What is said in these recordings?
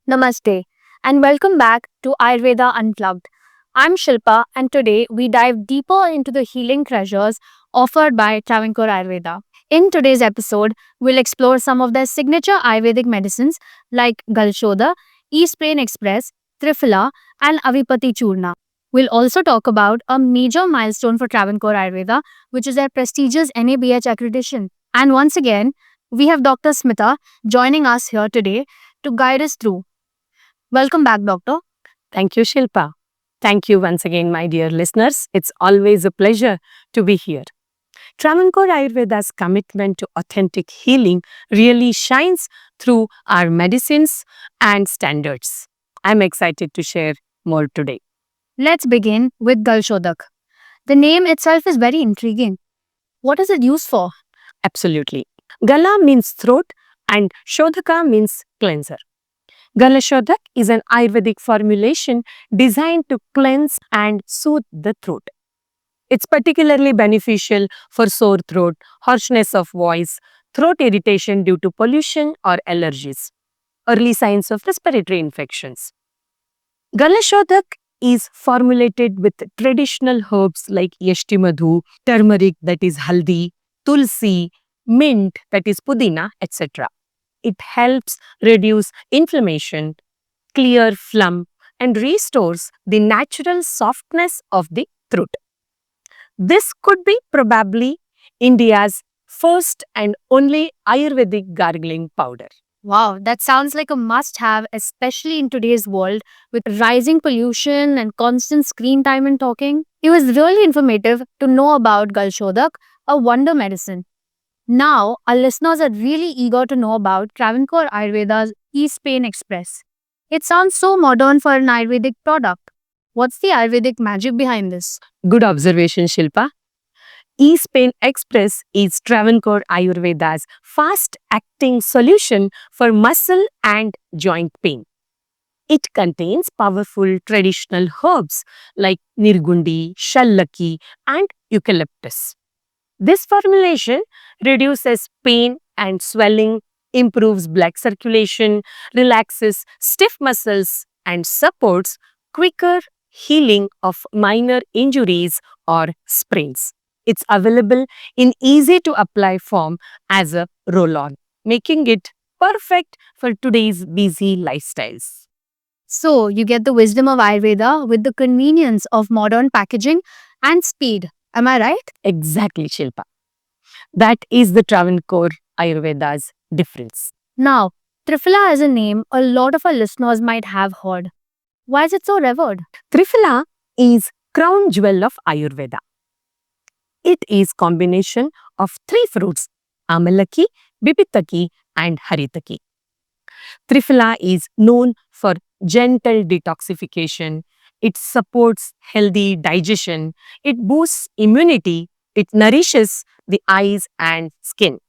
Namaste and welcome back to Ayurveda Unplugged. I'm Shilpa and today we dive deeper into the healing treasures offered by Travancore Ayurveda. In today's episode, we'll explore some of their signature Ayurvedic medicines like Galshoda, East Plain Express, Triphala, and Avipati Churna. We'll also talk about a major milestone for Travancore Ayurveda, which is their prestigious NABH accreditation. And once again, we have Dr. Smita joining us here today to guide us through. Welcome back, Doctor. Thank you, Shilpa. Thank you once again, my dear listeners. It's always a pleasure to be here. Travancore Ayurveda's commitment to authentic healing really shines through our medicines and standards. I'm excited to share more today. Let's begin with Galshodak. The name itself is very intriguing. What is it used for? Absolutely. Gala means throat and Shodhaka means cleanser. Galashodak is an Ayurvedic formulation designed to cleanse and soothe the throat. It's particularly beneficial for sore throat, harshness of voice, throat irritation due to pollution or allergies, early signs of respiratory infections. Galashodak is formulated with traditional herbs like yashtimadhu, turmeric that is haldi, tulsi, mint that is pudina, etc. It helps reduce inflammation, clear phlegm, and restores the natural softness of the throat. This could be probably India's first and only Ayurvedic gargling powder. Wow, that sounds like a must have, especially in today's world with rising pollution and constant screen time and talking. It was really informative to know about Galshodak, a wonder medicine. Now, our listeners are really eager to know about Travancore Ayurveda's East Pain Express. It sounds so modern for an Ayurvedic product. What's the Ayurvedic magic behind this? Good observation, Shilpa. East Pain Express is Travancore Ayurveda's fast-acting solution for muscle and joint pain. It contains powerful traditional herbs like nirgundi, shallaki, and eucalyptus. This formulation reduces pain and swelling, improves blood circulation, relaxes stiff muscles, and supports quicker healing of minor injuries or sprains. It's available in easy to apply form as a roll on, making it perfect for today's busy lifestyles. So, you get the wisdom of Ayurveda with the convenience of modern packaging and speed. Am I right? Exactly, Shilpa. That is the Travancore Ayurveda's difference. Now, Triphala as a name a lot of our listeners might have heard. Why is it so revered? Triphala is crown jewel of Ayurveda. It is combination of three fruits, Amalaki, Bibitaki and Haritaki. Triphala is known for gentle detoxification. It supports healthy digestion. It boosts immunity. It nourishes the eyes and skin.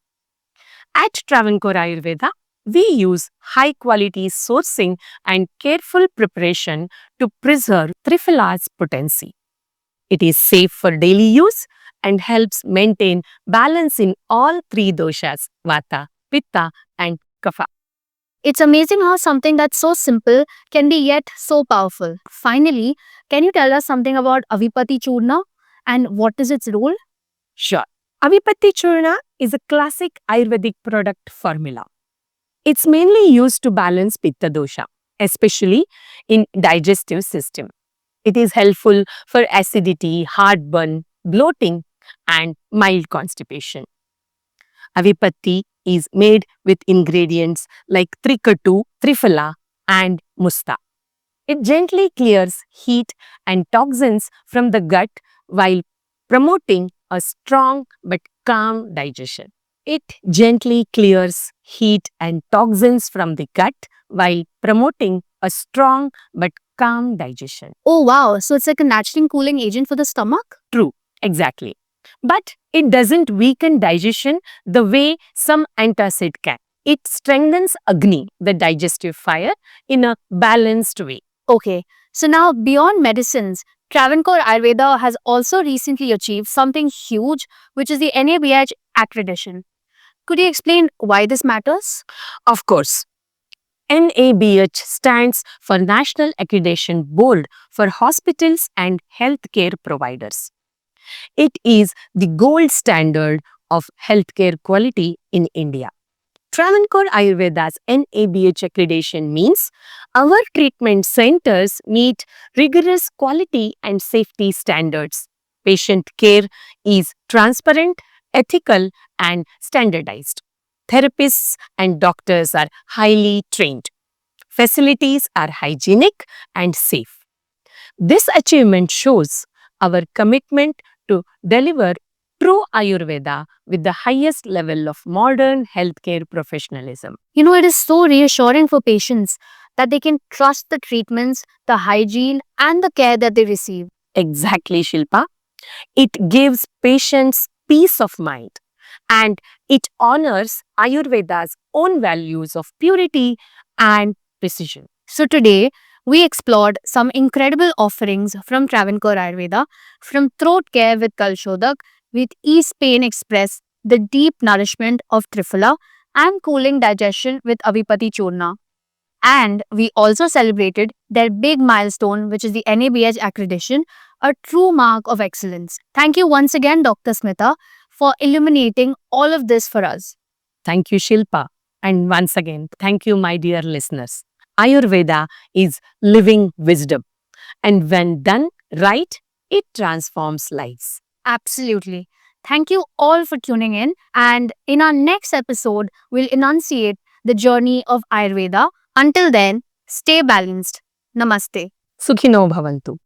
At Travancore Ayurveda, we use high quality sourcing and careful preparation to preserve Triphala's potency. It is safe for daily use and helps maintain balance in all three doshas, Vata, Pitta, and Kapha. It's amazing how something that's so simple can be yet so powerful. Finally, can you tell us something about Avipati Churna and what is its role? Sure. Avipatti Churna is a classic Ayurvedic product formula. It's mainly used to balance Pitta dosha, especially in digestive system. It is helpful for acidity, heartburn, bloating, and mild constipation. Avipatti is made with ingredients like Trikatu, Triphala, and Musta. It gently clears heat and toxins from the gut while promoting a strong but calm digestion. It gently clears heat and toxins from the gut while promoting a strong but calm digestion. Oh wow, so it's like a naturally cooling agent for the stomach? True, exactly. But it doesn't weaken digestion the way some antacid can. It strengthens Agni, the digestive fire, in a balanced way. Okay, so now beyond medicines, Travancore Ayurveda has also recently achieved something huge, which is the NABH accreditation. Could you explain why this matters? Of course, NABH stands for National Accreditation Board for Hospitals and Healthcare Providers. It is the gold standard of healthcare quality in India. Travancore Ayurveda's NABH accreditation means our treatment centers meet rigorous quality and safety standards. Patient care is transparent, ethical, and standardized. Therapists and doctors are highly trained. Facilities are hygienic and safe. This achievement shows our commitment to deliver true Ayurveda with the highest level of modern healthcare professionalism. It is so reassuring for patients that they can trust the treatments, the hygiene, and the care that they receive. Exactly, Shilpa. It gives patients peace of mind and it honors Ayurveda's own values of purity and precision. So today, we explored some incredible offerings from Travancore Ayurveda, from throat care with Kalshodak, with Ease Pain Express, the deep nourishment of Triphala, and cooling digestion with Avipati Churna. And we also celebrated their big milestone, which is the NABH accreditation, a true mark of excellence. Thank you once again, Dr. Smita, for illuminating all of this for us. Thank you, Shilpa. And once again, thank you, my dear listeners. Ayurveda is living wisdom. And when done right, it transforms lives. Absolutely. Thank you all for tuning in. And in our next episode, we'll enunciate the journey of Ayurveda. Until then, stay balanced. Namaste. Sukhino bhavantu.